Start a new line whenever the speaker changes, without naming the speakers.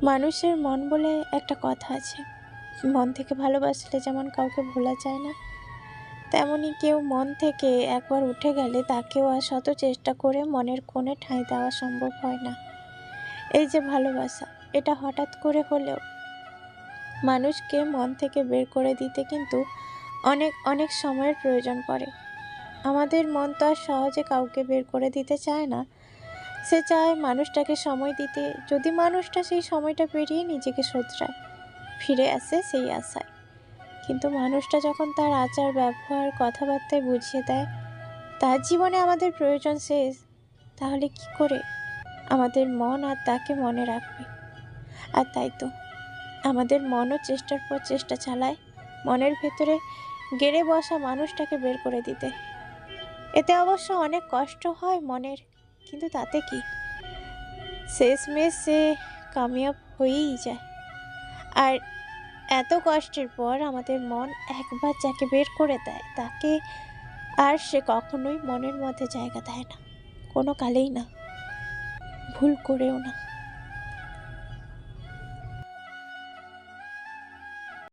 মানুষের মন বলে একটা কথা আছে, মন থেকে ভালোবাসলে যেমন কাউকে ভোলা যায় না, তেমনি কেউ মন থেকে একবার উঠে গেলে তাকেও আর শত চেষ্টা করে মনের কোণে ঠাঁই দেওয়া সম্ভব হয় না। এই যে ভালোবাসা, এটা হঠাৎ করে হলেও মানুষকে মন থেকে বের করে দিতে কিন্তু অনেক অনেক সময়ের প্রয়োজন পড়ে। আমাদের মন তো আর সহজে কাউকে বের করে দিতে চায় না, সে চায় মানুষটাকে সময় দিতে, যদি মানুষটা সেই সময়টা পেরিয়ে নিজেকে শোধরায়, ফিরে আসে সেই আশায়। কিন্তু মানুষটা যখন তার আচার ব্যবহার কথাবার্তায় বুঝিয়ে দেয় তার জীবনে আমাদের প্রয়োজন শেষ, তাহলে কি করে আমাদের মন আর তাকে মনে রাখবে? আর তাই তো আমাদের মনও চেষ্টার পর চেষ্টা চালায় মনের ভেতরে গেড়ে বসা মানুষটাকে বের করে দিতে। এতে অবশ্য অনেক কষ্ট হয় মনের, কিন্তু তাতে কি, শেষমেশ সে কামিয়াব হয়েই যায়। আর এত কষ্টের পর আমাদের মন একবার যাকে বের করে দেয় তাকে আর সে কখনোই মনের মধ্যে জায়গা দেয় না, কোনো কালেই না, ভুল করেও না।